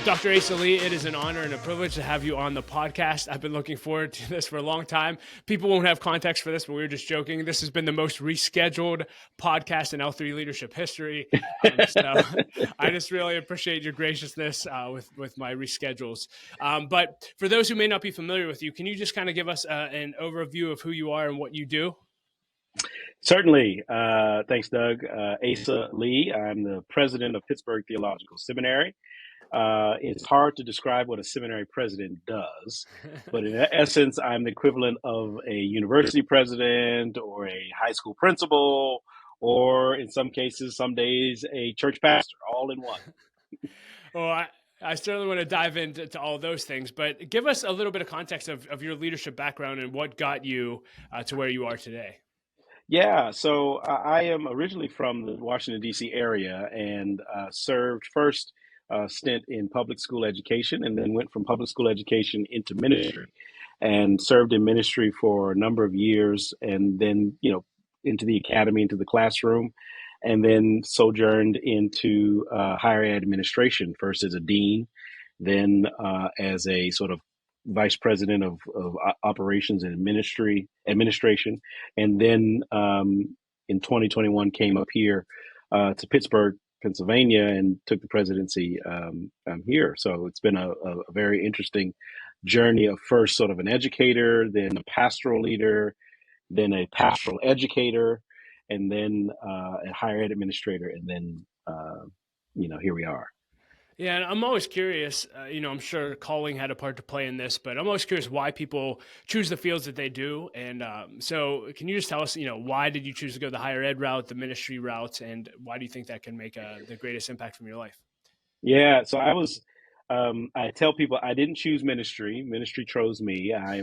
Dr. Asa Lee, it is an honor and a privilege to have you on the podcast. I've been looking forward to this for a long time. People won't have context for this, but we were just joking. This has been the most rescheduled podcast in L3 leadership history. So I just really appreciate your graciousness with my reschedules. But for those who may not be familiar with you, can you just kind of give us an overview of who you are and what you do? Certainly. Thanks, Doug. Asa Lee. I'm the president of Pittsburgh Theological Seminary. It's hard to describe what a seminary president does, but in essence, I'm the equivalent of a university president or a high school principal, or in some cases, some days, a church pastor, all in one. Well, I certainly want to dive into all those things, but give us a little bit of context of your leadership background and what got you to where you are today. Yeah, so I am originally from the Washington, D.C. area and served first stint in public school education and then went from public school education into ministry and served in ministry for a number of years and then, into the academy, into the classroom, and then sojourned into higher ed administration, first as a dean, then as a sort of vice president of operations and administration, and then in 2021 came up here to Pittsburgh, Pennsylvania, and took the presidency here. So it's been a very interesting journey of first sort of an educator, then a pastoral leader, then a pastoral educator, and then a higher ed administrator, and then here we are. Yeah, and I'm always curious, I'm sure calling had a part to play in this, but I'm always curious why people choose the fields that they do. And so can you just tell us, why did you choose to go the higher ed route, the ministry route, and why do you think that can make the greatest impact from your life? Yeah, so I tell people I didn't choose ministry. Ministry chose me. I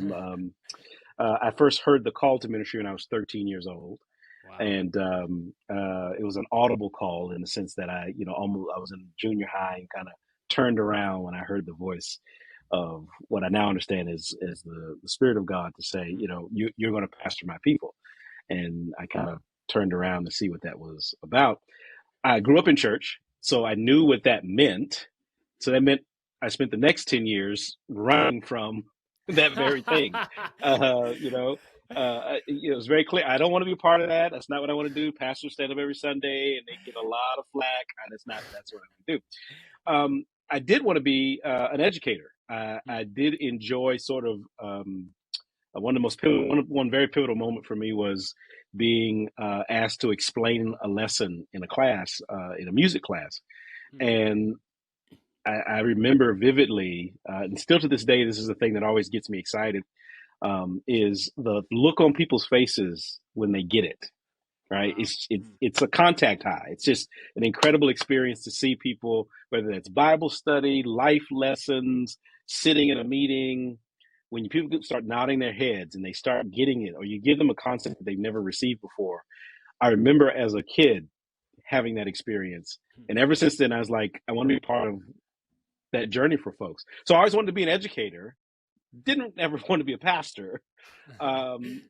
first heard the call to ministry when I was 13 years old. Wow. And it was an audible call in the sense that I was in junior high and kind of turned around when I heard the voice of what I now understand is the Spirit of God to say, you're going to pastor my people. And I kind of turned around to see what that was about. I grew up in church, so I knew what that meant. So that meant I spent the next 10 years running from that very thing, it was very clear. I don't want to be part of that. That's not what I want to do. Pastors stand up every Sunday and they get a lot of flack. That's what I want to do. I did want to be an educator. I did enjoy sort of one very pivotal moment for me was being asked to explain a lesson in a class, in a music class. And I remember vividly, and still to this day, this is the thing that always gets me excited, is the look on people's faces when they get it, right? It's a contact high. It's just an incredible experience to see people, whether that's Bible study, life lessons, sitting in a meeting, when people start nodding their heads and they start getting it, or you give them a concept that they've never received before. I remember as a kid having that experience. And ever since then, I was like, I want to be part of that journey for folks. So I always wanted to be an educator. Didn't ever want to be a pastor. And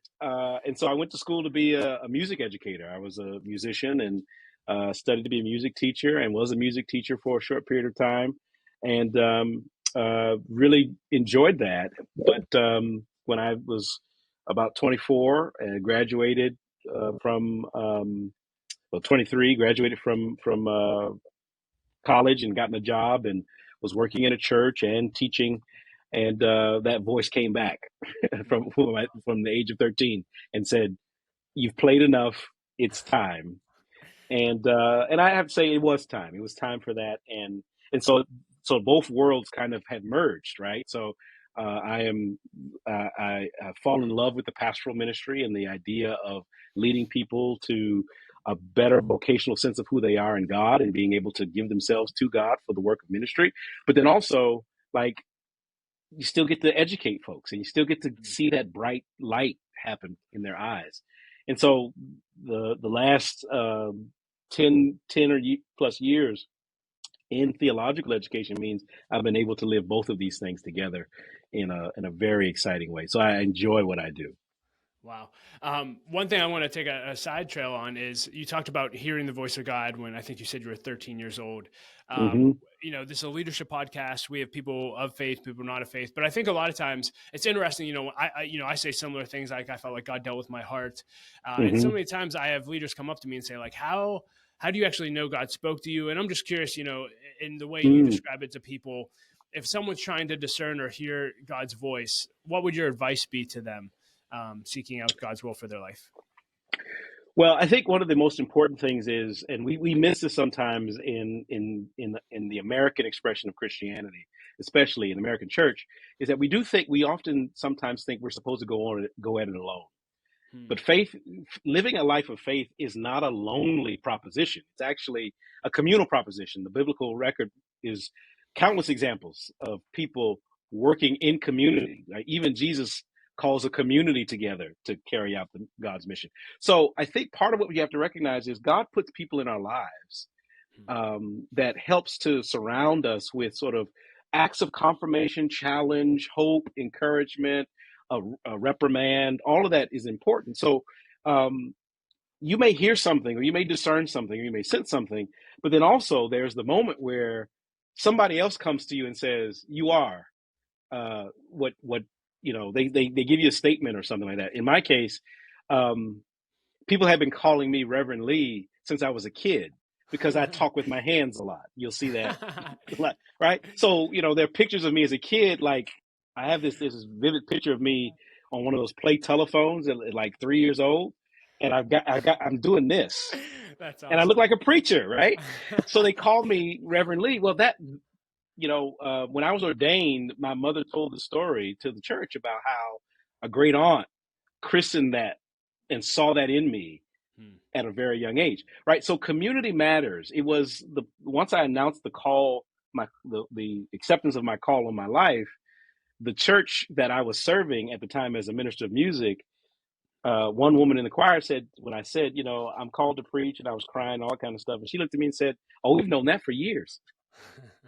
so I went to school to be a music educator. I was a musician and studied to be a music teacher and was a music teacher for a short period of time and really enjoyed that. But when I was about 24 and graduated 23, graduated from college and gotten a job and was working in a church and teaching. And that voice came back from the age of 13 and said, "You've played enough. It's time." And I have to say, it was time. It was time for that. And so both worlds kind of had merged, right? So I fall in love with the pastoral ministry and the idea of leading people to a better vocational sense of who they are in God and being able to give themselves to God for the work of ministry. But then also, like, you still get to educate folks and you still get to see that bright light happen in their eyes. And so the last 10 or plus years in theological education means I've been able to live both of these things together in a very exciting way. So I enjoy what I do. Wow. One thing I want to take a side trail on is you talked about hearing the voice of God when I think you said you were 13 years old. Um, Hmm. this is a leadership podcast. We have people of faith, people not of faith, but I think a lot of times it's interesting. I say similar things like I felt like God dealt with my heart, and so Hmm. many times I have leaders come up to me and say like, how do you actually know God spoke to you? And I'm just curious, in the way you Mm. describe it to people, if someone's trying to discern or hear God's voice, what would your advice be to them? Seeking out God's will for their life. Well, I think one of the most important things is, and we miss this sometimes in the American expression of Christianity, especially in the American church, is that we often sometimes think we're supposed to go at it alone. Hmm. But living a life of faith is not a lonely proposition. It's actually a communal proposition. The biblical record is countless examples of people working in community. Like even Jesus calls a community together to carry out God's mission. So I think part of what we have to recognize is God puts people in our lives Hmm. that helps to surround us with sort of acts of confirmation, challenge, hope, encouragement, a reprimand. All of that is important. So um, you may hear something, or you may discern something, or you may sense something, but then also there's the moment where somebody else comes to you and says, "You are what they give you a statement or something like that." In my case, um, people have been calling me Reverend Lee since I was a kid because I talk with my hands a lot. You'll see that a lot, right? So, there are pictures of me as a kid. Like I have this vivid picture of me on one of those play telephones at like 3 years old. And I'm doing this That's and I look awesome. like a preacher, right? So they called me Reverend Lee. Well, when I was ordained, my mother told the story to the church about how a great aunt christened that and saw that in me Hmm. at a very young age, right? So community matters. It was once I announced the call, the acceptance of my call on my life, the church that I was serving at the time as a minister of music, one woman in the choir said, when I said, I'm called to preach, and I was crying, all kind of stuff, and she looked at me and said, "Oh, we've known that for years,"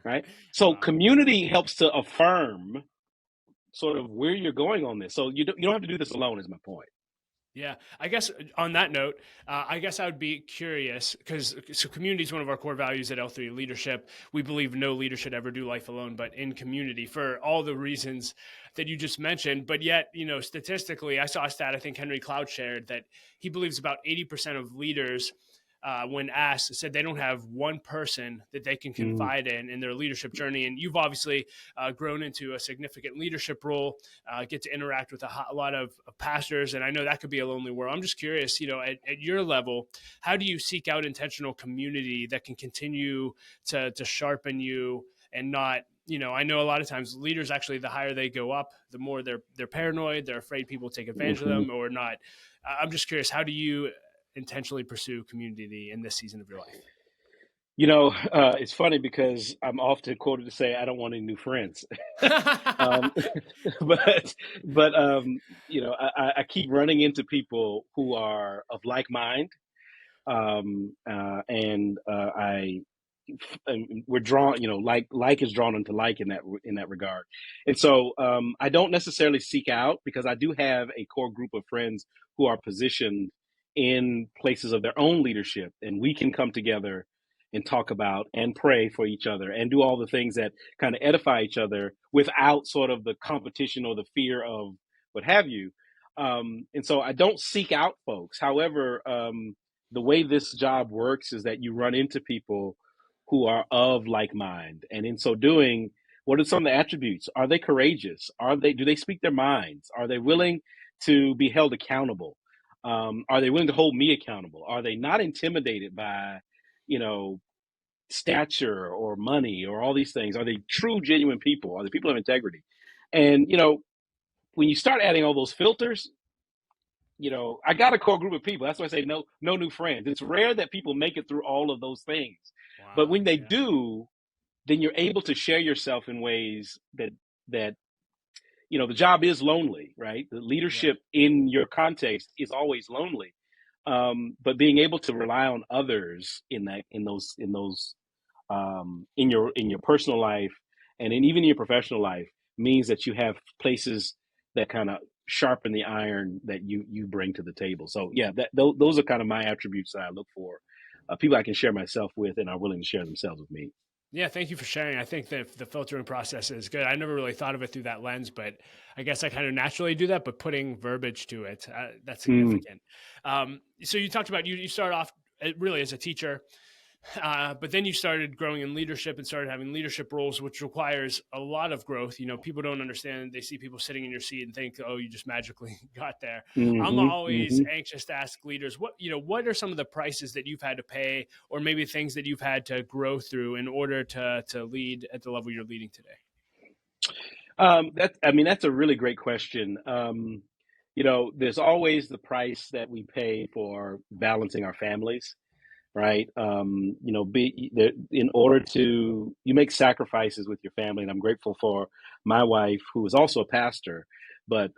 right? So Wow. community helps to affirm sort of where you're going on this. So you don't have to do this alone, is my point. Yeah, I guess on that note, I guess I would be curious because community is one of our core values at L3 Leadership. We believe no leader should ever do life alone, but in community for all the reasons that you just mentioned. But yet, statistically, I saw a stat I think Henry Cloud shared that he believes about 80% of leaders, when asked, said they don't have one person that they can Mm, confide in their leadership journey. And you've obviously grown into a significant leadership role, get to interact with a lot of pastors. And I know that could be a lonely world. I'm just curious, at your level, how do you seek out intentional community that can continue to sharpen you and not, I know a lot of times leaders actually, the higher they go up, the more they're paranoid, they're afraid people take advantage of mhm. them or not. I'm just curious, how do you intentionally pursue community in this season of your life? It's funny because I'm often quoted to say I don't want any new friends. um, but I keep running into people who are of like mind, and we're drawn. Like is drawn into like in that regard. And so I don't necessarily seek out because I do have a core group of friends who are positioned in places of their own leadership, and we can come together and talk about and pray for each other and do all the things that kind of edify each other without sort of the competition or the fear of what have you. And so I don't seek out folks. However, the way this job works is that you run into people who are of like mind, and in so doing, what are some of the attributes? Are they courageous? Do they speak their minds? Are they willing to be held accountable? Are they willing to hold me accountable? Are they not intimidated by, you know, stature or money or all these things? Are they true, genuine people? Are they people of integrity? And when you start adding all those filters, I got a core group of people. That's why I say no new friends. It's rare that people make it through all of those things, but Wow. when they Yeah. do, then you're able to share yourself in ways that the job is lonely, right? The Yeah. leadership in your context is always lonely, but being able to rely on others in your personal life and even in your professional life means that you have places that kind of sharpen the iron that you bring to the table. So yeah, those are kind of my attributes that I look for. People I can share myself with and are willing to share themselves with me. Yeah, thank you for sharing. I think that the filtering process is good. I never really thought of it through that lens, but I guess I kind of naturally do that. But putting verbiage to it, that's Mm. significant. So you talked about you start off really as a teacher, but then you started growing in leadership and started having leadership roles, which requires a lot of growth. You know, people don't understand. They see people sitting in your seat and think, "Oh, you just magically got there." I'm Hmm. always Hmm. anxious to ask leaders, what are some of the prices that you've had to pay, or maybe things that you've had to grow through in order to lead at the level you're leading today? That's a really great question. There's always the price that we pay for balancing our families, right? In order to you make sacrifices with your family, and I'm grateful for my wife, who is also a pastor, but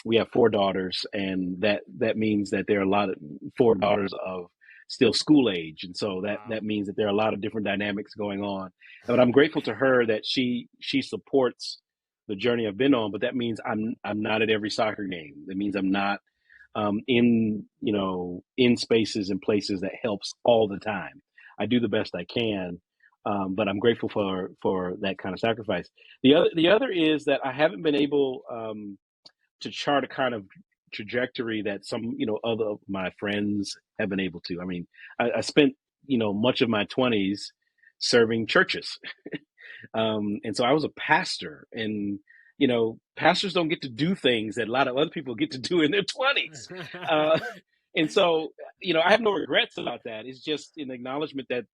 we have four daughters, and that means that there are four daughters of still school age, and so that Wow. that means that there are a lot of different dynamics going on. But I'm grateful to her that she supports the journey I've been on, but that means I'm not at every soccer game. That means I'm not in spaces and places that helps all the time. I do the best I can, but I'm grateful for that kind of sacrifice. The other is that I haven't been able to chart a kind of trajectory that some other of my friends have been able to. I mean, I spent much of my 20s serving churches. And so I was a pastor, and pastors don't get to do things that a lot of other people get to do in their 20s. Uh, and so, I have no regrets about that. It's just an acknowledgement that,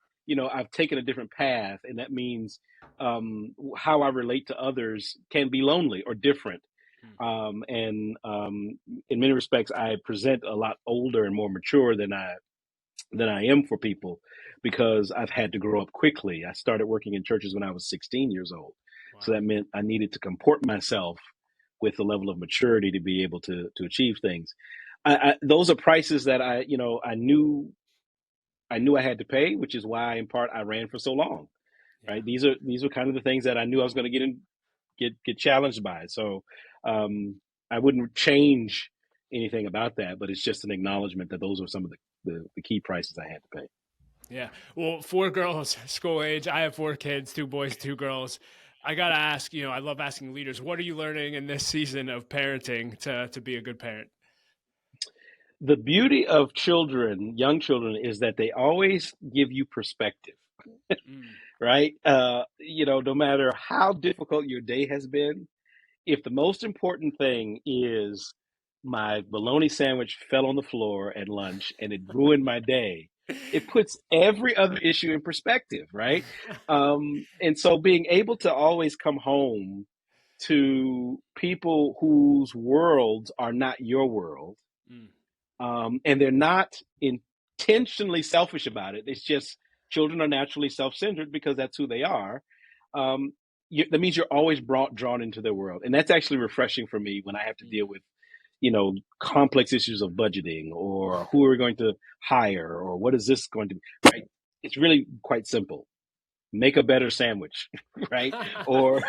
I've taken a different path, and that means how I relate to others can be lonely or different. And in many respects, I present a lot older and more mature than I am for people, because I've had to grow up quickly. I started working in churches when I was 16 years old. So Wow. that meant I needed to comport myself with the level of maturity to be able to achieve things. Those are prices that I knew I had to pay, which is why in part I ran for so long. Yeah. Right? These are kind of the things that I knew I was going to get challenged by. So I wouldn't change anything about that, but it's just an acknowledgement that those are some of the key prices I had to pay. Yeah. Well, four girls, school age. I have four kids, two boys, two girls. I gotta ask, I love asking leaders, what are you learning in this season of parenting to be a good parent? The beauty of children, young children, is that they always give you perspective, Mm. right? No matter how difficult your day has been, if the most important thing is my bologna sandwich fell on the floor at lunch and it ruined my day, it puts every other issue in perspective, right? And so being able to always come home to people whose worlds are not your world, Mm. and they're not intentionally selfish about it. It's just children are naturally self-centered because that's who they are. Um, that means you're always drawn into their world, and that's actually refreshing for me when I have to deal with, complex issues of budgeting or who are we going to hire or what is this going to be. Right? It's really quite simple. Make a better sandwich, right? Or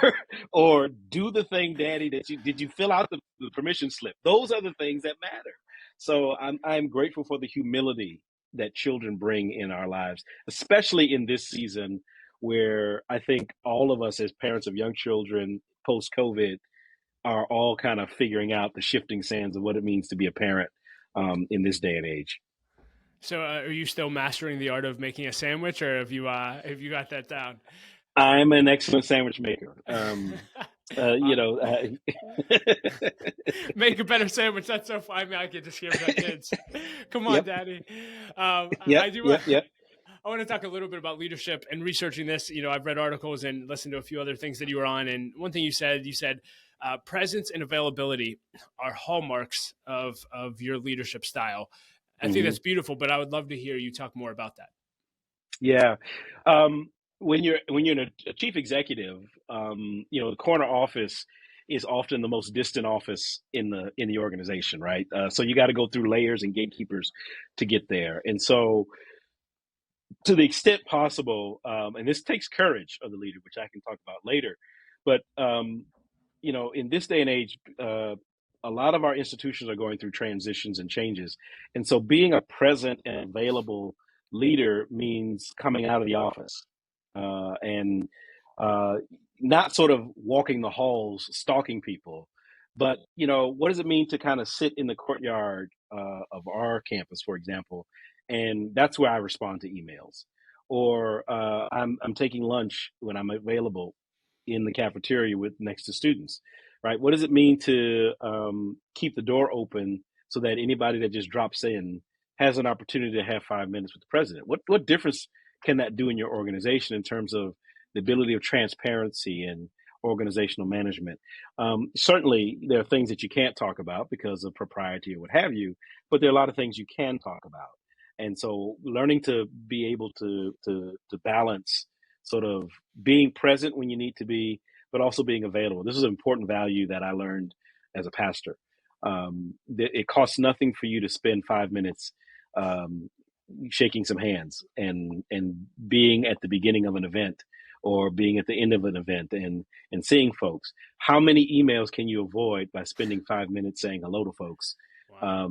or do the thing, Daddy, that you fill out the permission slip. Those are the things that matter. So I'm grateful for the humility that children bring in our lives, especially in this season where I think all of us as parents of young children post COVID are all kind of figuring out the shifting sands of what it means to be a parent in this day and age. So, are you still mastering the art of making a sandwich, or have you got that down? I'm an excellent sandwich maker. Uh, Uh, Make a better sandwich. That's so funny. I mean, I could just give that kids. Come on, Yep, Daddy. yep, I do. yep, yep. I want to talk a little bit about leadership and researching this. I've read articles and listened to a few other things that you were on. And one thing you said, presence and availability are hallmarks of your leadership style. I think Hmm. that's beautiful, but I would love to hear you talk more about that. Yeah. Um, when you're a chief executive, the corner office is often the most distant office in the organization, right? So you got to go through layers and gatekeepers to get there. And so, to the extent possible, and this takes courage of the leader, which I can talk about later, but in this day and age, a lot of our institutions are going through transitions and changes. And so being a present and available leader means coming out of the office and not sort of walking the halls, stalking people. But, what does it mean to kind of sit in the courtyard of our campus, for example? And that's where I respond to emails. Or I'm taking lunch when I'm available in the cafeteria with next to students, right? What does it mean to keep the door open so that anybody that just drops in has an opportunity to have 5 minutes with the president? What difference can that do in your organization in terms of the ability of transparency and organizational management? Certainly, there are things that you can't talk about because of propriety or what have you, but there are a lot of things you can talk about. And so, learning to be able to balance sort of being present when you need to be, but also being available. This is an important value that I learned as a pastor. It costs nothing for you to spend 5 minutes shaking some hands and being at the beginning of an event or being at the end of an event and seeing folks. How many emails can you avoid by spending 5 minutes saying hello to folks? Wow.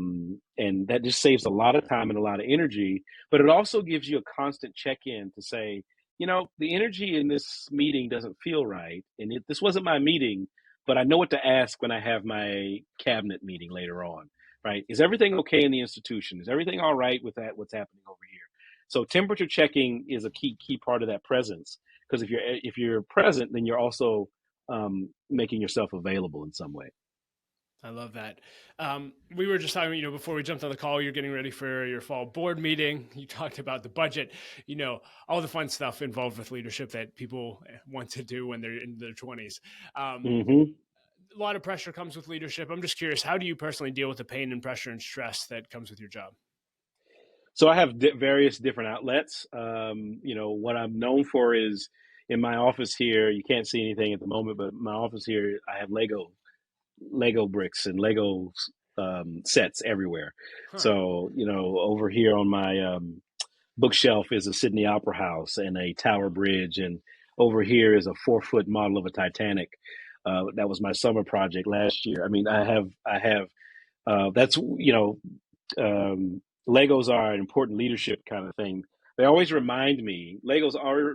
And that just saves a lot of time and a lot of energy, but it also gives you a constant check-in to say, the energy in this meeting doesn't feel right. And this wasn't my meeting, but I know what to ask when I have my cabinet meeting later on, right? Is everything okay in the institution? Is everything all right with that? What's happening over here? So temperature checking is a key part of that presence. Because if you're present, then you're also making yourself available in some way. I love that. We were just talking, before we jumped on the call, you're getting ready for your fall board meeting. You talked about the budget, all the fun stuff involved with leadership that people want to do when they're in their 20s. Mm-hmm. A lot of pressure comes with leadership. I'm just curious, how do you personally deal with the pain and pressure and stress that comes with your job? So I have various different outlets. What I'm known for is in my office here, you can't see anything at the moment, but my office here, I have Lego bricks and Lego sets everywhere. Huh. So, over here on my bookshelf is a Sydney Opera House and a Tower Bridge. And over here is a 4-foot model of a Titanic. That was my summer project last year. I mean, I have, that's, Legos are an important leadership kind of thing. They always remind me,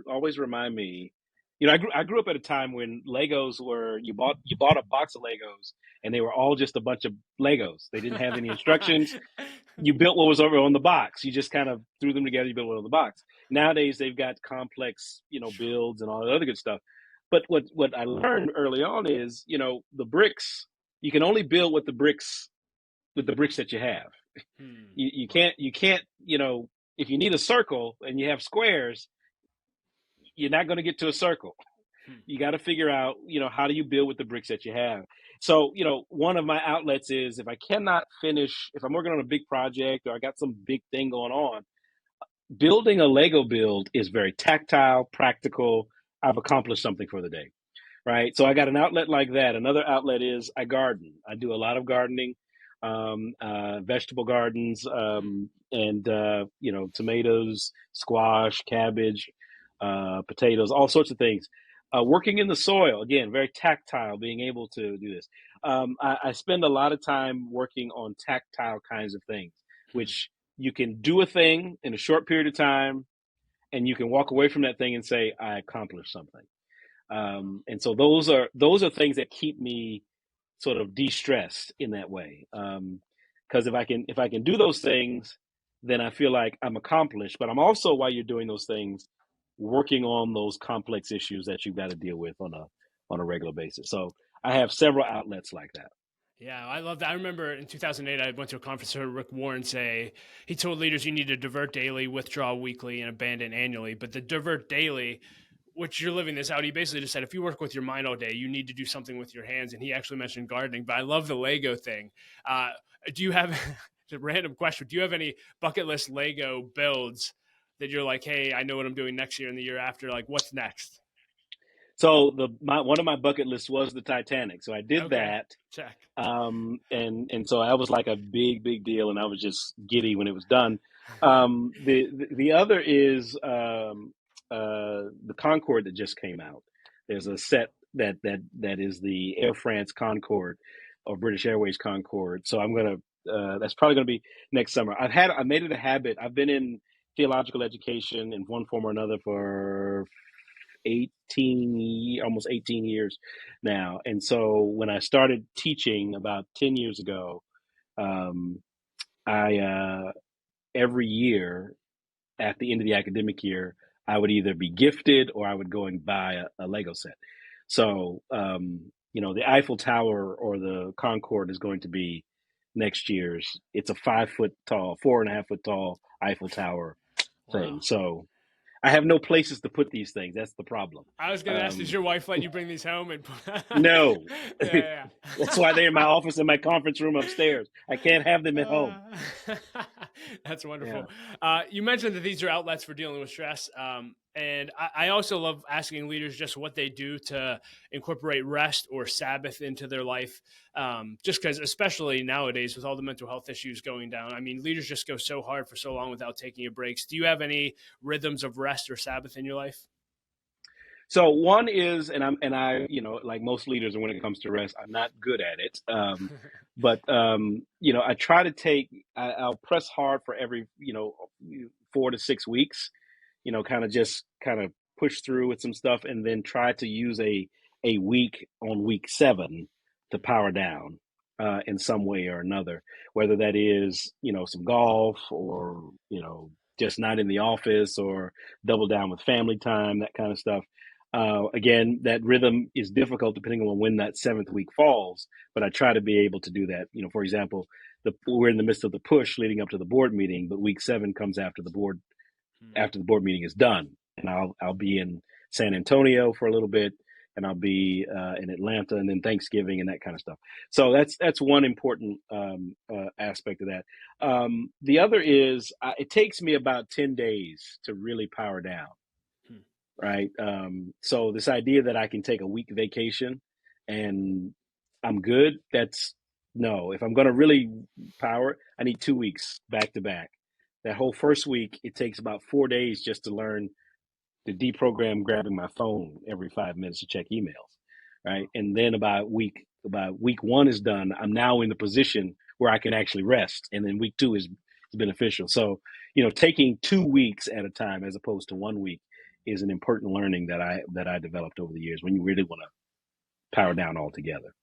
always remind me, I grew up at a time when Legos were, you bought a box of Legos and they were all just a bunch of Legos. They didn't have any instructions. You built what was over on the box. You just kind of threw them together. You built what was on the box. Nowadays they've got complex, builds and all the other good stuff. But what I learned early on is, the bricks, you can only build with the bricks that you have. You can't, if you need a circle and you have squares, you're not going to get to a circle. You got to figure out, how do you build with the bricks that you have? So, one of my outlets is if I'm working on a big project or I got some big thing going on, building a Lego build is very tactile, practical. I've accomplished something for the day, right? So I got an outlet like that. Another outlet is I garden. I do a lot of gardening, vegetable gardens, and tomatoes, squash, cabbage, potatoes, all sorts of things. Working in the soil, again, very tactile, being able to do this. I spend a lot of time working on tactile kinds of things, which you can do a thing in a short period of time, and you can walk away from that thing and say, I accomplished something. And so those are things that keep me sort of de-stressed in that way. Because if I can do those things, then I feel like I'm accomplished. But I'm also, while you're doing those things, working on those complex issues that you've got to deal with on a regular basis. So I have several outlets like that. Yeah, I love that. I remember in 2008, I went to a conference, heard Rick Warren say, he told leaders you need to divert daily, withdraw weekly, and abandon annually. But the divert daily, which you're living this out, he basically just said, if you work with your mind all day, you need to do something with your hands. And he actually mentioned gardening, but I love the Lego thing. Do you have, a random question, do you have any bucket list Lego builds that you're like, hey, I know what I'm doing next year and the year after, like what's next? So one of my bucket lists was the Titanic. So I did that. Check. And so that was like a big deal, and I was just giddy when it was done. The other is the Concorde that just came out. There's a set that is the Air France Concorde or British Airways Concorde. So I'm gonna that's probably gonna be next summer. I made it a habit. I've been in theological education in one form or another for almost 18 years now. And so when I started teaching about 10 years ago, um, I every year at the end of the academic year, I would either be gifted or I would go and buy a Lego set. So, the Eiffel Tower or the Concorde is going to be next year's. It's a 5 foot tall, 4.5 foot tall Eiffel Tower thing. Wow. So I have no places to put these things. That's the problem. I was going to ask, does your wife let you bring these home? And No. yeah. That's why they're in my office in my conference room upstairs. I can't have them at home. That's wonderful. Yeah. You mentioned that these are outlets for dealing with stress. And I also love asking leaders just what they do to incorporate rest or Sabbath into their life. Just because, especially nowadays with all the mental health issues going down, I mean, leaders just go so hard for so long without taking a breaks. Do you have any rhythms of rest or Sabbath in your life? So one is, and I, like most leaders, when it comes to rest, I'm not good at it. But I try to I'll press hard for every, 4 to 6 weeks, kind of push through with some stuff, and then try to use a week on week 7 to power down in some way or another, whether that is, some golf or, just not in the office or double down with family time, that kind of stuff. Again, that rhythm is difficult depending on when that 7th week falls, but I try to be able to do that. For example, we're in the midst of the push leading up to the board meeting, but week 7 comes after the board meeting is done, and I'll be in San Antonio for a little bit, and I'll be in Atlanta, and then Thanksgiving and that kind of stuff. So that's one important aspect of that. The other is it takes me about 10 days to really power down. Right. So this idea that I can take a week vacation and I'm good, no. If I'm going to really power, I need 2 weeks back to back. That whole first week, it takes about 4 days just to learn to deprogram grabbing my phone every 5 minutes to check emails. Right. And then about week 1 is done, I'm now in the position where I can actually rest. And then week 2 is beneficial. So, taking 2 weeks at a time as opposed to 1 week is an important learning that I developed over the years when you really want to power down altogether.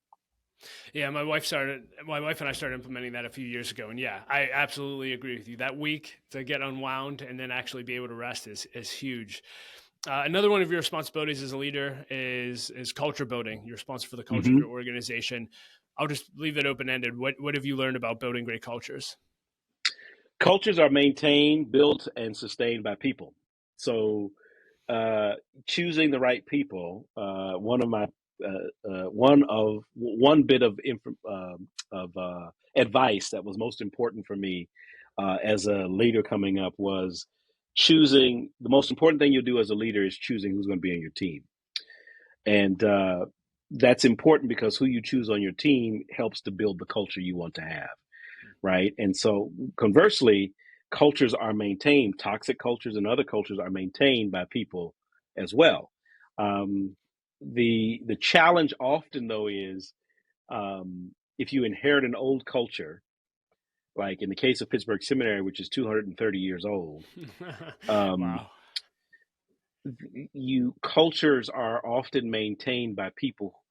Yeah, my wife and I started implementing that a few years ago, and yeah, I absolutely agree with you. That week to get unwound and then actually be able to rest is huge. Another one of your responsibilities as a leader is culture building. You're responsible for the culture of your organization. I'll just leave it open-ended. What have you learned about building great cultures? Cultures are maintained, built, and sustained by people. So choosing the right people, one bit of advice that was most important for me as a leader coming up was choosing. The most important thing you'll do as a leader is choosing who's going to be on your team, and that's important because who you choose on your team helps to build the culture you want to have, right? And so conversely, cultures are maintained, toxic cultures and other cultures are maintained by people as well. The challenge often though is if you inherit an old culture, like in the case of Pittsburgh Seminary, which is 230 years old, Wow. Cultures are often maintained by people.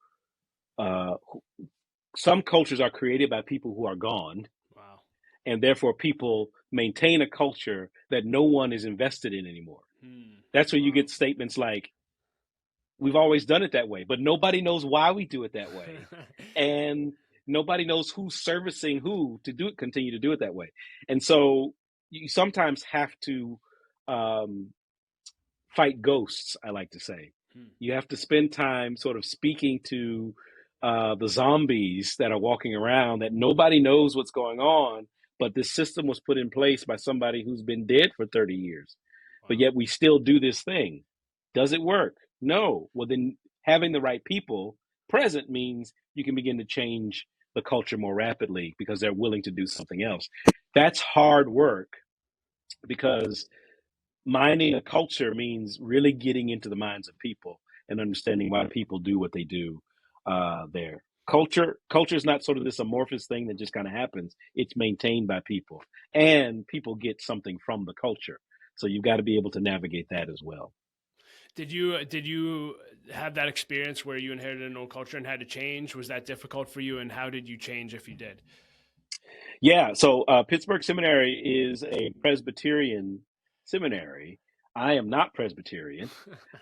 Some cultures are created by people who are gone. Wow. And therefore people maintain a culture that no one is invested in anymore. That's where you get statements like, we've always done it that way, but nobody knows why we do it that way. And nobody knows who's servicing who to continue to do it that way. And so you sometimes have to fight ghosts, I like to say. You have to spend time sort of speaking to the zombies that are walking around that nobody knows what's going on, but this system was put in place by somebody who's been dead for 30 years. Wow. But yet we still do this thing. Does it work? No. Well, then having the right people present means you can begin to change the culture more rapidly because they're willing to do something else. That's hard work because minding a culture means really getting into the minds of people and understanding why people do what they do there. Culture is not sort of this amorphous thing that just kind of happens. It's maintained by people, and people get something from the culture. So you've got to be able to navigate that as well. Did you have that experience where you inherited an old culture and had to change? Was that difficult for you, and how did you change if you did? Yeah, so Pittsburgh Seminary is a Presbyterian seminary. I am not Presbyterian.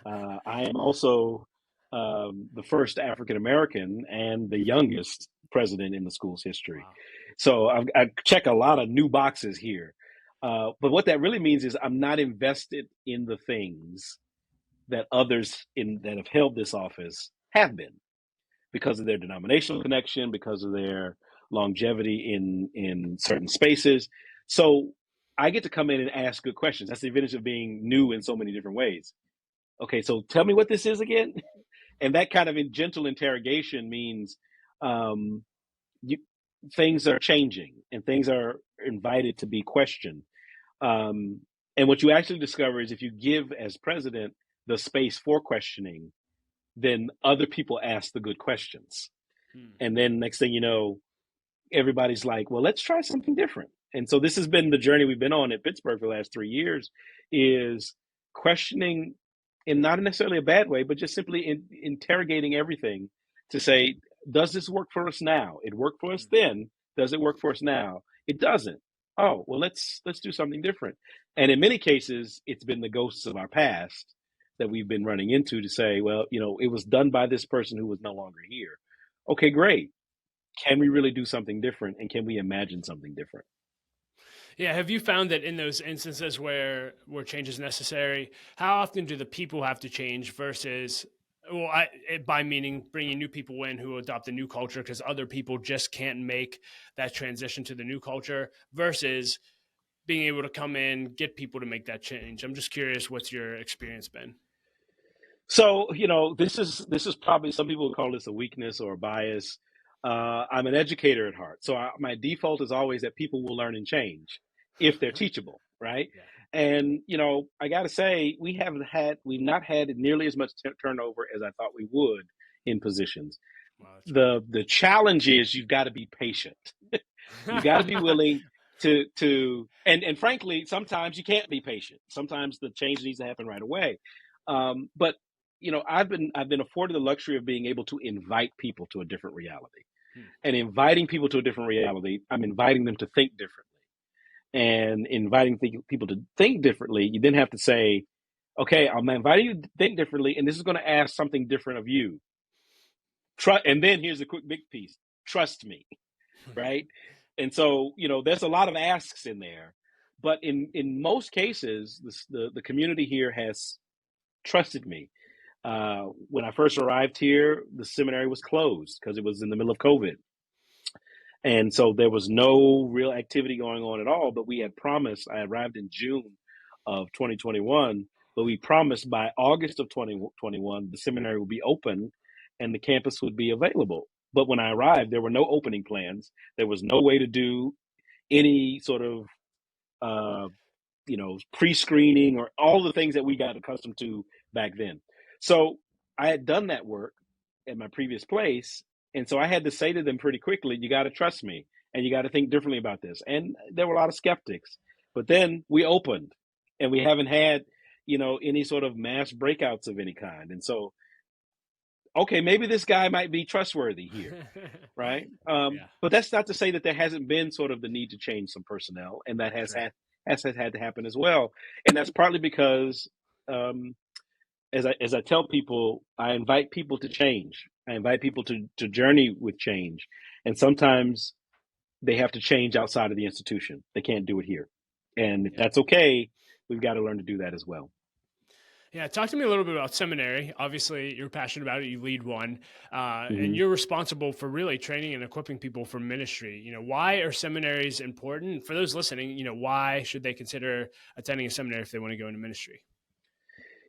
I am also the first African American and the youngest president in the school's history. Wow. So I check a lot of new boxes here. But what that really means is I'm not invested in the things that others that have held this office have been, because of their denominational connection, because of their longevity in certain spaces. So I get to come in and ask good questions. That's the advantage of being new in so many different ways. Okay, so tell me what this is again. And that kind of gentle interrogation means um, you, things are changing and things are invited to be questioned. Um, and what you actually discover is if you give, as president, the space for questioning, then other people ask the good questions. Hmm. And then next thing you know, everybody's like, well, let's try something different. And so this has been the journey we've been on at Pittsburgh for the last 3 years, is questioning in not necessarily a bad way, but just simply interrogating everything to say, does this work for us now? It worked for us then. Does it work for us now? It doesn't. Oh, well, let's do something different. And in many cases, it's been the ghosts of our past that we've been running into to say, well, it was done by this person who was no longer here. Okay, great. Can we really do something different? And can we imagine something different? Yeah, have you found that in those instances where change is necessary, how often do the people have to change versus, well, by meaning bringing new people in who adopt a new culture because other people just can't make that transition to the new culture, versus being able to come in, get people to make that change? I'm just curious, what's your experience been? So, this is probably, some people would call this a weakness or a bias. I'm an educator at heart. So my default is always that people will learn and change if they're teachable, right? Yeah. And, I got to say, we've not had nearly as much turnover as I thought we would in positions. Wow, that's The challenge is you've got to be patient. You got to be great. willing and frankly, sometimes you can't be patient. Sometimes the change needs to happen right away. But I've been afforded the luxury of being able to invite people to a different reality. Hmm. And inviting people to a different reality, I'm inviting them to think differently. And inviting people to think differently, you then have to say, okay, I'm inviting you to think differently, and this is going to ask something different of you. And then here's a quick big piece: trust me, right? And so, there's a lot of asks in there, but in most cases, the community here has trusted me. When I first arrived here, the seminary was closed because it was in the middle of COVID. And so there was no real activity going on at all, but we had promised. I arrived in June of 2021, but we promised by August of 2021, the seminary would be open and the campus would be available. But when I arrived, there were no opening plans. There was no way to do any sort of, uh, pre-screening or all the things that we got accustomed to back then. So I had done that work at my previous place. And so I had to say to them pretty quickly, you got to trust me and you got to think differently about this. And there were a lot of skeptics, but then we opened and we haven't had, any sort of mass breakouts of any kind. And so, okay, maybe this guy might be trustworthy here. Right. Yeah. But that's not to say that there hasn't been sort of the need to change some personnel, and that has Sure. had to happen as well. And that's partly because, as I tell people, I invite people to change. I invite people to journey with change. And sometimes they have to change outside of the institution. They can't do it here. And if Yeah. that's okay, we've got to learn to do that as well. Yeah, talk to me a little bit about seminary. Obviously, you're passionate about it. You lead one, and hmm you're responsible for really training and equipping people for ministry. Why are seminaries important? For those listening, why should they consider attending a seminary if they want to go into ministry?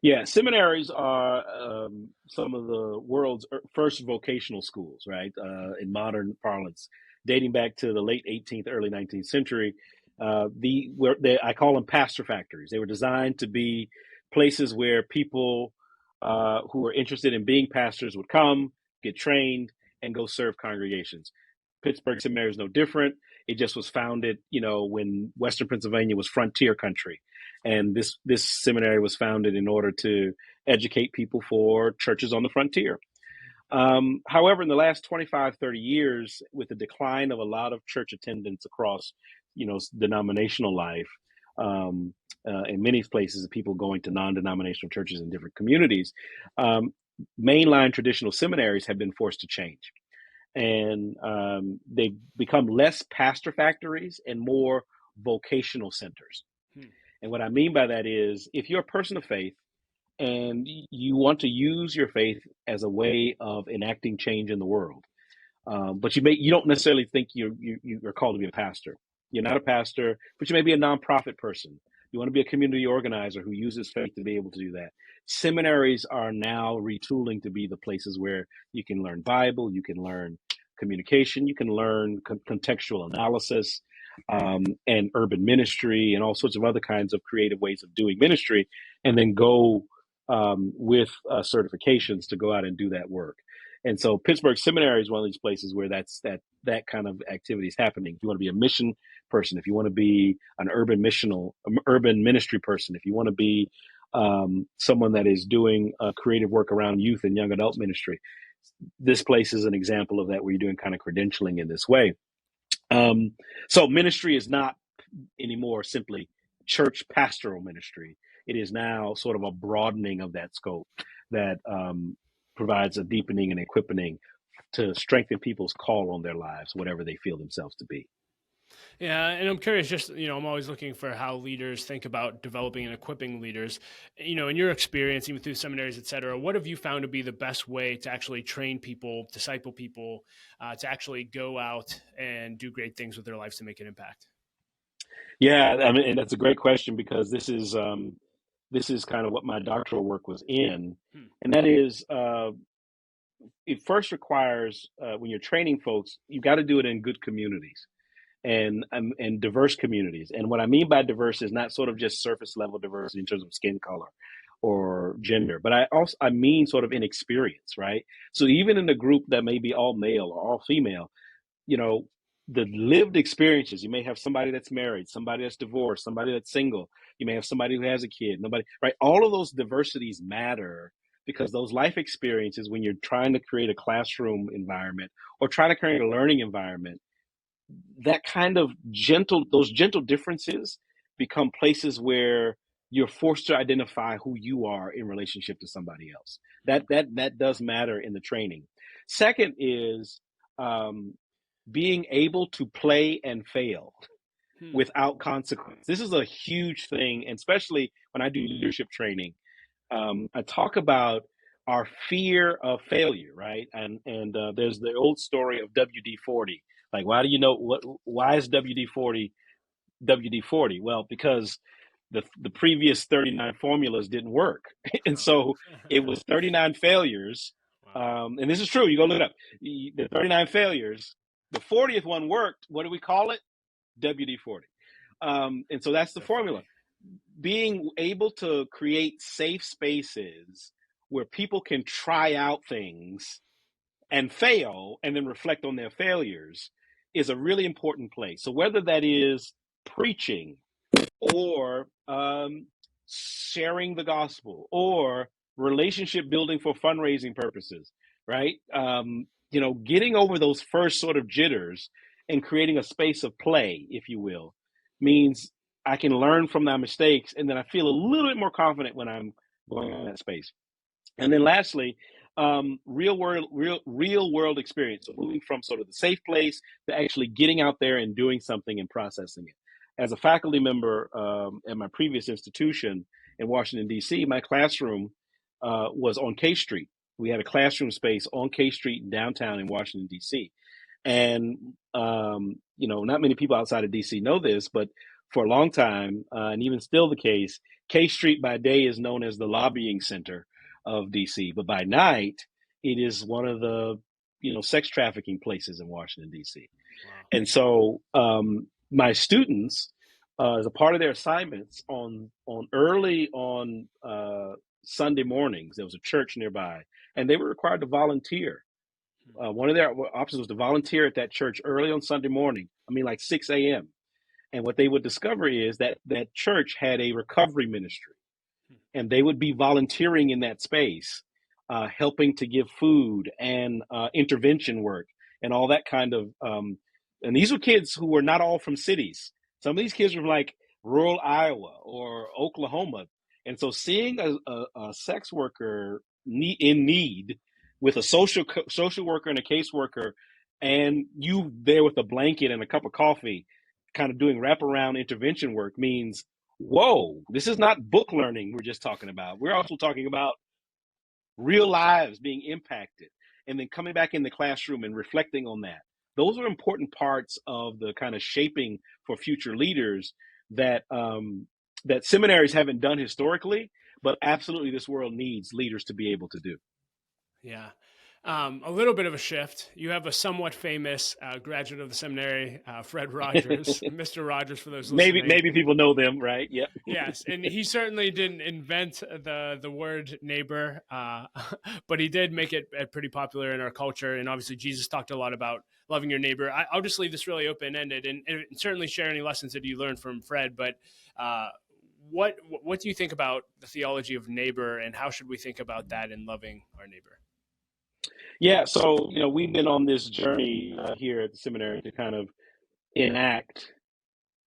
Yeah, seminaries are some of the world's first vocational schools, right? In modern parlance, dating back to the late 18th, early 19th century. I call them pastor factories. They were designed to be places where people who were interested in being pastors would come, get trained, and go serve congregations. Pittsburgh Seminary is no different. It just was founded, when Western Pennsylvania was frontier country. And this seminary was founded in order to educate people for churches on the frontier. However, in the last 25, 30 years, with the decline of a lot of church attendance across, denominational life, in many places, people going to non-denominational churches in different communities, mainline traditional seminaries have been forced to change. And they've become less pastor factories and more vocational centers. And what I mean by that is, if you're a person of faith and you want to use your faith as a way of enacting change in the world, but you don't necessarily think you're called to be a pastor. You're not a pastor, but you may be a nonprofit person. You want to be a community organizer who uses faith to be able to do that. Seminaries are now retooling to be the places where you can learn Bible, you can learn communication, you can learn contextual analysis, and urban ministry, and all sorts of other kinds of creative ways of doing ministry, and then go with certifications to go out and do that work. And so Pittsburgh Seminary is one of these places where that kind of activity is happening. If you want to be a mission person, if you want to be an urban ministry person, if you want to be someone that is doing creative work around youth and young adult ministry, this place is an example of that, where you're doing kind of credentialing in this way. So ministry is not anymore simply church pastoral ministry. It is now sort of a broadening of that scope that provides a deepening and equipping to strengthen people's call on their lives, whatever they feel themselves to be. Yeah, and I'm curious, just, I'm always looking for how leaders think about developing and equipping leaders. In your experience, even through seminaries, et cetera, what have you found to be the best way to actually train people, disciple people, to actually go out and do great things with their lives to make an impact? Yeah, I mean, and that's a great question, because this is kind of what my doctoral work was in, and that is, it first requires, when you're training folks, you got to do it in good communities and diverse communities. And what I mean by diverse is not sort of just surface level diversity in terms of skin color or gender, but I mean sort of in experience, right? So even in the group that may be all male or all female, the lived experiences. You may have somebody that's married, somebody that's divorced, somebody that's single. You may have somebody who has a kid, nobody, right? All of those diversities matter, because those life experiences, when you're trying to create a classroom environment or trying to create a learning environment, that kind of those gentle differences become places where you're forced to identify who you are in relationship to somebody else. That does matter in the training. Second is being able to play and fail without consequence. This is a huge thing, and especially when I do leadership training, I talk about our fear of failure, right? And there's the old story of WD-40. Like, why is WD-40 WD-40? Well, because the previous 39 formulas didn't work. And so it was 39 failures. And this is true. You go look it up. The 39 failures, the 40th one worked. What do we call it? WD-40. And so that's the formula. Being able to create safe spaces where people can try out things and fail and then reflect on their failures is a really important place. So whether that is preaching or sharing the gospel or relationship building for fundraising purposes, right? Getting over those first sort of jitters and creating a space of play, if you will, means I can learn from my mistakes, and then I feel a little bit more confident when I'm going in that space. And then lastly, real world experience. So moving from sort of the safe place to actually getting out there and doing something and processing it. As a faculty member at my previous institution in Washington, D.C., my classroom was on K Street. We had a classroom space on K Street downtown in Washington, D.C. And, not many people outside of D.C. know this, but for a long time, and even still the case, K Street by day is known as the lobbying center of DC, but by night, it is one of the, sex trafficking places in Washington, DC. Wow. And so my students, as a part of their assignments on Sunday mornings. There was a church nearby, and they were required to volunteer. One of their options was to volunteer at that church early on Sunday morning. I mean, like 6 a.m. And what they would discover is that that church had a recovery ministry, and they would be volunteering in that space, helping to give food and intervention work and all that kind of. And these were kids who were not all from cities. Some of these kids were from like rural Iowa or Oklahoma, and so seeing a sex worker in need with a social worker and a caseworker, and you there with a blanket and a cup of coffee, kind of doing wraparound intervention work means, whoa, this is not book learning we're just talking about. We're also talking about real lives being impacted, and then coming back in the classroom and reflecting on that. Those are important parts of the kind of shaping for future leaders that that seminaries haven't done historically, but absolutely this world needs leaders to be able to do. Yeah. A little bit of a shift. You have a somewhat famous graduate of the seminary, Fred Rogers, Mr. Rogers, for those listening. Maybe people know them, right? Yep. Yes, and he certainly didn't invent the word neighbor, but he did make it pretty popular in our culture. And obviously, Jesus talked a lot about loving your neighbor. I'll just leave this really open-ended, and certainly share any lessons that you learned from Fred. But what do you think about the theology of neighbor, and how should we think about that in loving our neighbor? Yeah, so we've been on this journey here at the seminary to kind of enact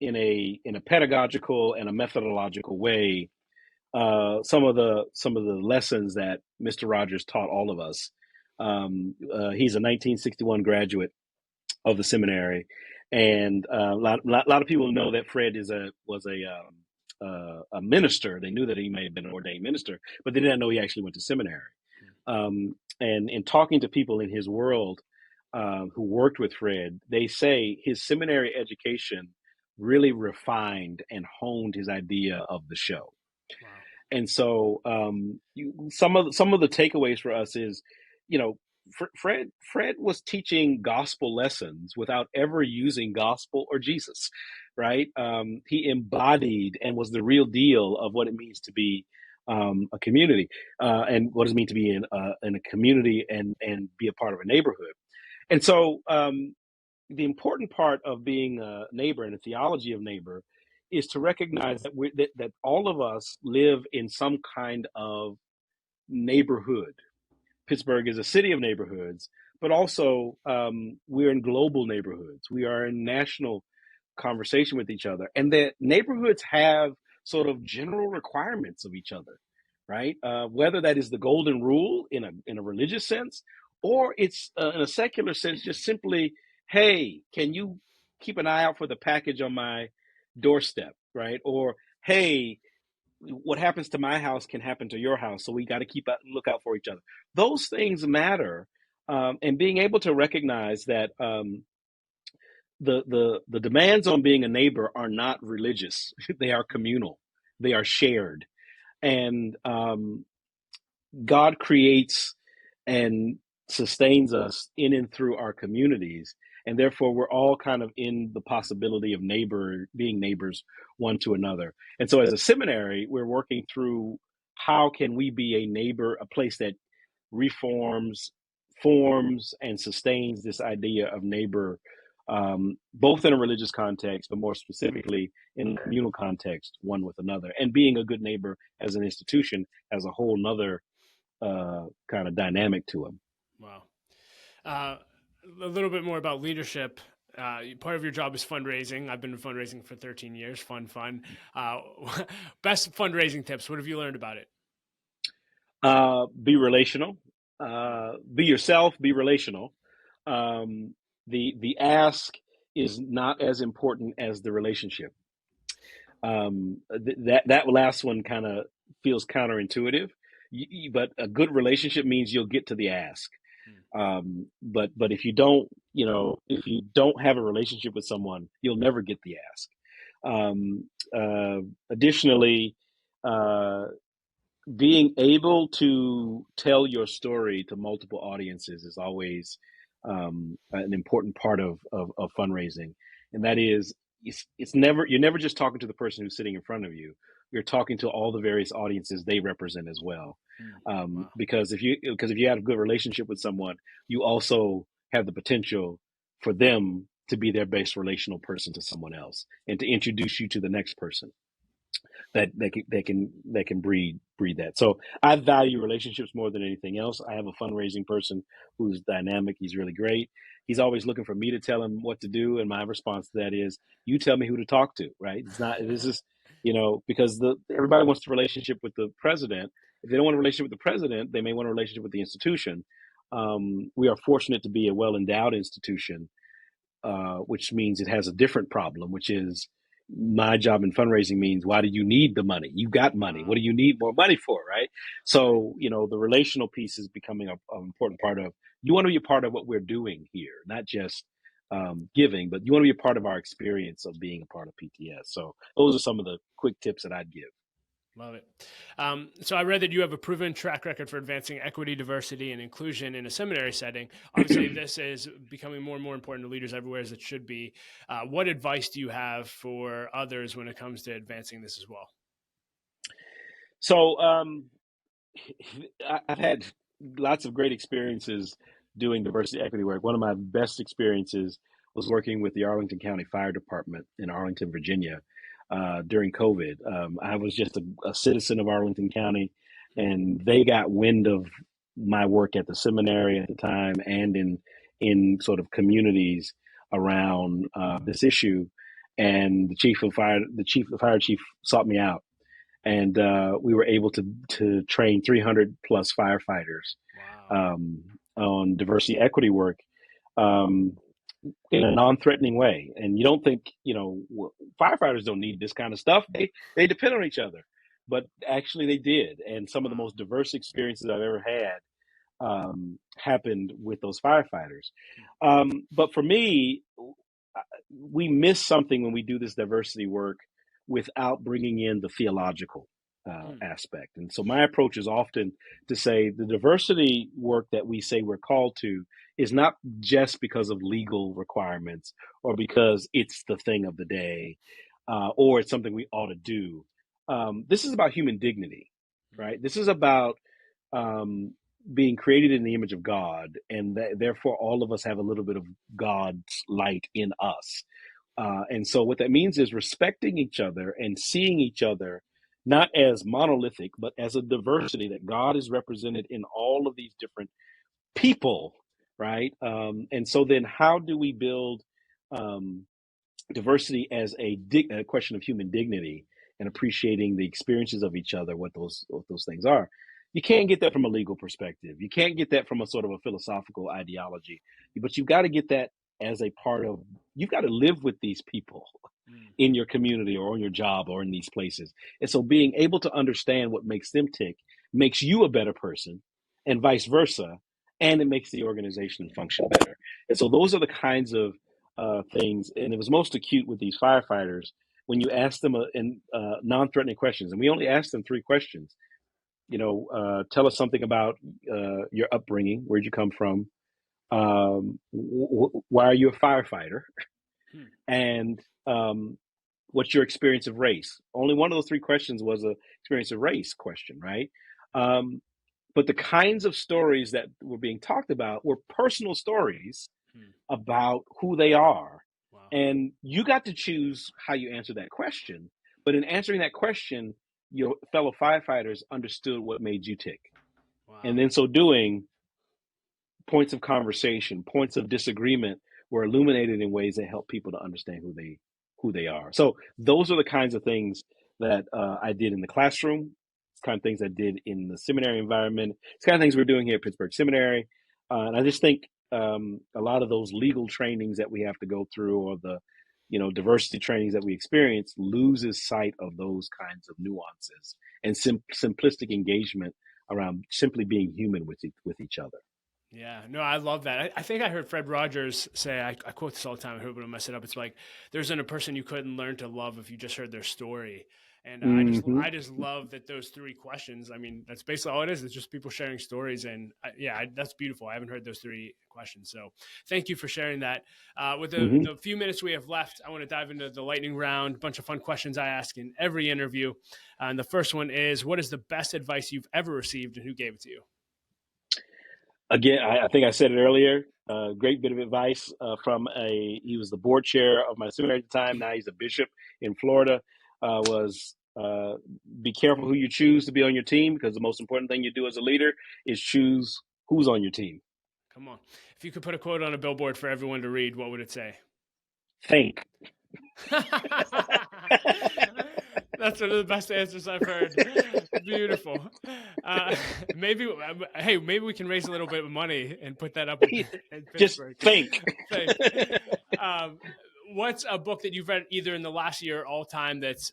in a pedagogical and a methodological way some of the lessons that Mr. Rogers taught all of us. He's a 1961 graduate of the seminary, and a lot of people know that Fred was a minister. They knew that he may have been an ordained minister, but they didn't know he actually went to seminary. And in talking to people in his world who worked with Fred, they say his seminary education really refined and honed his idea of the show. Wow. And so some of the takeaways for us is, Fred was teaching gospel lessons without ever using gospel or Jesus, right? He embodied and was the real deal of what it means to be a community, and what does it mean to be in a community and be a part of a neighborhood. And so the important part of being a neighbor and the theology of neighbor is to recognize that that all of us live in some kind of neighborhood. Pittsburgh is a city of neighborhoods, but also we're in global neighborhoods. We are in national conversation with each other, and that neighborhoods have sort of general requirements of each other, right? Whether that is the golden rule in a religious sense, or it's in a secular sense, just simply, hey, can you keep an eye out for the package on my doorstep, right? Or, hey, what happens to my house can happen to your house, so we got to look out for each other. Those things matter, and being able to recognize that the demands on being a neighbor are not religious; they are communal, they are shared, and God creates and sustains us in and through our communities, and therefore we're all kind of in the possibility of being neighbors one to another. And so as a seminary, we're working through how can we be a neighbor, a place that reforms, forms, and sustains this idea of neighbor, both in a religious context, but more specifically in a communal context, one with another. And being a good neighbor as an institution has a whole nother kind of dynamic to them. Wow. A little bit more about leadership. Part of your job is fundraising. I've been in fundraising for 13 years. Fun. Best fundraising tips. What have you learned about it? Be relational. Be yourself. Be relational. The ask is not as important as the relationship. That last one kind of feels counterintuitive, but a good relationship means you'll get to the ask. But if you don't, if you don't have a relationship with someone, you'll never get the ask. Additionally, being able to tell your story to multiple audiences is always an important part of fundraising, and that is you're never just talking to the person who's sitting in front of you. you're talking to all the various audiences they represent as well. Wow. Because if you have a good relationship with someone, you also have the potential for them to be their best relational person to someone else and to introduce you to the next person that can breed that. So I value relationships more than anything else. I have a fundraising person who's dynamic. He's really great. He's always looking for me to tell him what to do, and my response to that is, "You tell me who to talk to." Right? It's not. This is because everybody wants a relationship with the president. If they don't want a relationship with the president, they may want a relationship with the institution. We are fortunate to be a well endowed institution, which means it has a different problem, which is my job in fundraising means, why do you need the money? You got money. What do you need more money for, right? So, the relational piece is becoming an important part of, you want to be a part of what we're doing here, not just giving, but you want to be a part of our experience of being a part of PTS. So those are some of the quick tips that I'd give. Love it. So I read that you have a proven track record for advancing equity, diversity, and inclusion in a seminary setting. Obviously, this is becoming more and more important to leaders everywhere, as it should be. What advice do you have for others when it comes to advancing this as well? So I've had lots of great experiences doing diversity equity work. One of my best experiences was working with the Arlington County Fire Department in Arlington, Virginia, during COVID. I was just a citizen of Arlington County, and they got wind of my work at the seminary at the time and in sort of communities around this issue. And the fire chief sought me out, and we were able to train 300 plus firefighters. Wow. On diversity equity work, in a non-threatening way. And you don't think, firefighters don't need this kind of stuff. They depend on each other, but actually they did. And some of the most diverse experiences I've ever had happened with those firefighters. But for me, we miss something when we do this diversity work without bringing in the theological aspect. And so my approach is often to say the diversity work that we say we're called to is not just because of legal requirements or because it's the thing of the day, or it's something we ought to do. This is about human dignity, right? This is about being created in the image of God, and therefore all of us have a little bit of God's light in us. And so what that means is respecting each other and seeing each other not as monolithic, but as a diversity that God is represented in all of these different people, right? And so then how do we build diversity as a question of human dignity and appreciating the experiences of each other, what those things are? You can't get that from a legal perspective. You can't get that from a sort of a philosophical ideology, but you've got to get that as a part of, you've got to live with these people in your community or on your job or in these places. And so being able to understand what makes them tick makes you a better person and vice versa. And it makes the organization function better. And so those are the kinds of things. And it was most acute with these firefighters when you ask them non-threatening questions. And we only asked them 3 questions. Tell us something about your upbringing. Where'd you come from? Why are you a firefighter? And what's your experience of race? Only one of those 3 questions was a experience of race question, right? But the kinds of stories that were being talked about were personal stories about who they are. Wow. And you got to choose how you answer that question. But in answering that question, your fellow firefighters understood what made you tick. Wow. And in so doing, points of conversation, points of disagreement were illuminated in ways that help people to understand who they are. So those are the kinds of things that I did in the classroom. It's kind of things I did in the seminary environment. It's kind of things we're doing here at Pittsburgh Seminary. And I just think a lot of those legal trainings that we have to go through, or the diversity trainings that we experience, loses sight of those kinds of nuances and simplistic engagement around simply being human with each other. Yeah, no, I love that. I think I heard Fred Rogers say, I quote this all the time, I hope I don't mess it up. It's like, there isn't a person you couldn't learn to love if you just heard their story. And Hmm. I just love that those three questions. I mean, that's basically all it is. It's just people sharing stories, and that's beautiful. I haven't heard those three questions, so thank you for sharing that. With Hmm. the few minutes we have left, I want to dive into the lightning round. A bunch of fun questions I ask in every interview, and the first one is: what is the best advice you've ever received, and who gave it to you? Again, I think I said it earlier. Great bit of advice he was the board chair of my seminary at the time. Now he's a bishop in Florida. Was Be careful who you choose to be on your team, because the most important thing you do as a leader is choose who's on your team. Come on, if you could put a quote on a billboard for everyone to read, what would it say? Think. That's one of the best answers I've heard. Beautiful. Maybe, hey, maybe we can raise a little bit of money and put that up in Just Pittsburgh. think. Think. What's a book that you've read either in the last year or all time that's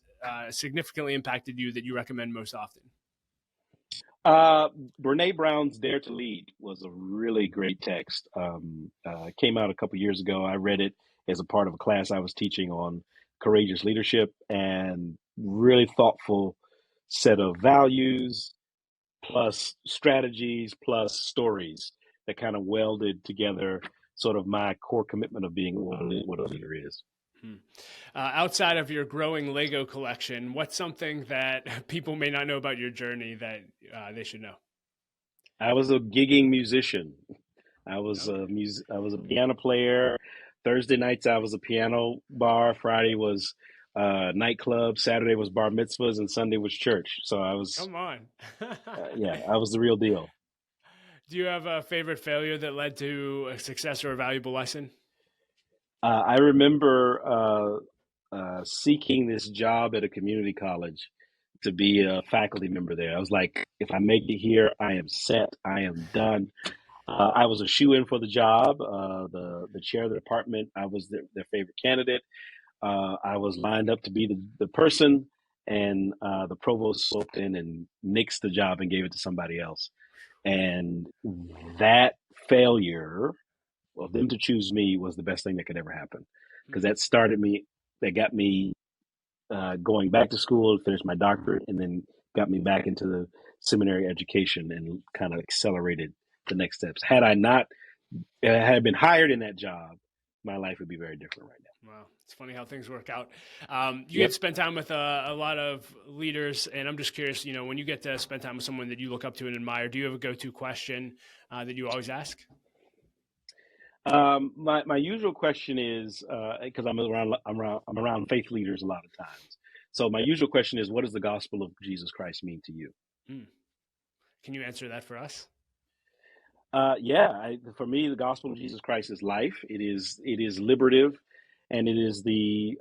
significantly impacted you that you recommend most often? Brene Brown's Dare to Lead was a really great text. Came out a couple years ago. I read it as a part of a class I was teaching on courageous leadership, and really thoughtful set of values plus strategies plus stories that kind of welded together sort of my core commitment of being what a leader is. Outside of your growing Lego collection, what's something that people may not know about your journey that they should know? I was a gigging musician. Okay. I was a piano player. Thursday nights I was a piano bar. Friday was nightclub. Saturday was bar mitzvahs, and Sunday was church. So Come on. yeah, I was the real deal. Do you have a favorite failure that led to a success or a valuable lesson? I remember seeking this job at a community college to be a faculty member there. I was like, if I make it here, I am set. I am done. I was a shoe-in for the job. The chair of the department, I was their favorite candidate. I was lined up to be the person, and the provost swooped in and nixed the job and gave it to somebody else. And that failure of them to choose me was the best thing that could ever happen, because that got me going back to school, finish my doctorate, and then got me back into the seminary education and kind of accelerated the next steps. Had I been hired in that job, my life would be very different right now. Wow, it's funny how things work out. You get Yep. to spend time with a lot of leaders, and I'm just curious, when you get to spend time with someone that you look up to and admire, do you have a go-to question that you always ask? My usual question is, because I'm around faith leaders a lot of times. So my usual question is, what does the gospel of Jesus Christ mean to you? Hmm. Can you answer that for us? For me, the gospel of Jesus Christ is life. It is liberative, and it is the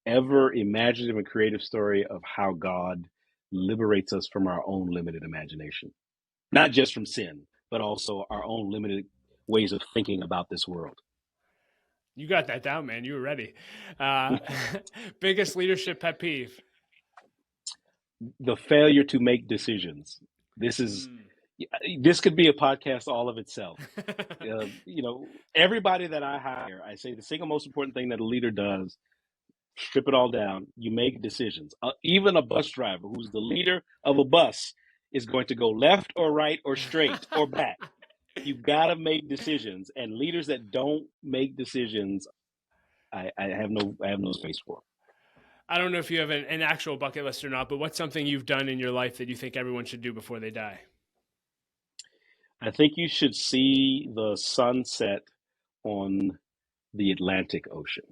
ever imaginative and creative story of how God liberates us from our own limited imagination, not just from sin, but also our own limited ways of thinking about this world. You got that down, man. You were ready. Uh, biggest leadership pet peeve? The failure to make decisions. This is Hmm. this could be a podcast all of itself. Everybody that I hire, I say the single most important thing that a leader does, strip it all down, you make decisions. Even a bus driver who's the leader of a bus is going to go left or right or straight or back. You got to make decisions, and leaders that don't make decisions, I have no space for. I don't know if you have an actual bucket list or not, but what's something you've done in your life that you think everyone should do before they die? I think you should see the sunset on the Atlantic Ocean.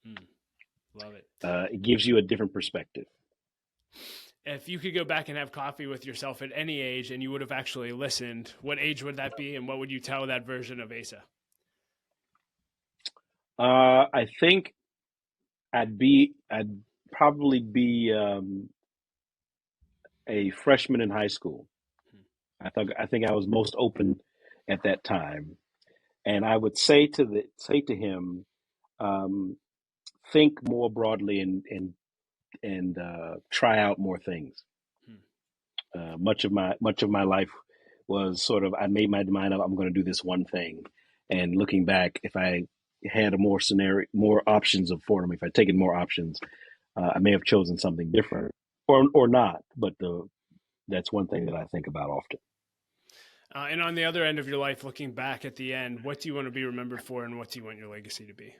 Hmm. Love it. It gives you a different perspective. If you could go back and have coffee with yourself at any age and you would have actually listened, what age would that be? And what would you tell that version of Asa? I think I'd probably be a freshman in high school. I think I was most open at that time, and I would say to him, um, think more broadly and try out more things. Hmm. Much of my life was sort of, I made my mind up, I'm going to do this one thing, and looking back, if I had more options afforded me, if I'd taken more options, I may have chosen something different or not, but that's one thing that I think about often. And on the other end of your life, looking back at the end, what do you want to be remembered for, and what do you want your legacy to be?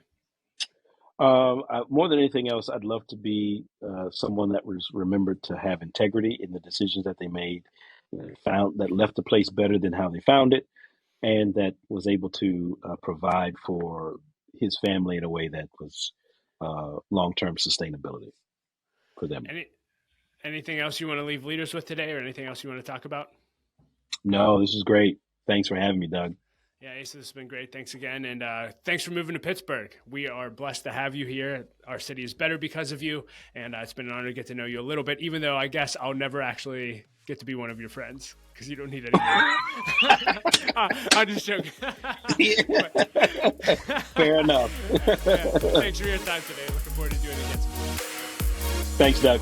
More than anything else, I'd love to be someone that was remembered to have integrity in the decisions that they made, that left the place better than how they found it, and that was able to provide for his family in a way that was long-term sustainability for them. Anything else you want to leave leaders with today, or anything else you want to talk about? No, this is great. Thanks for having me, Doug. Yeah, Asa, this has been great. Thanks again. And thanks for moving to Pittsburgh. We are blessed to have you here. Our city is better because of you. And it's been an honor to get to know you a little bit, even though I guess I'll never actually get to be one of your friends because you don't need any more. I'm just joking. Fair enough. Yeah, thanks for your time today. Looking forward to doing it again sometime. Thanks, Doug.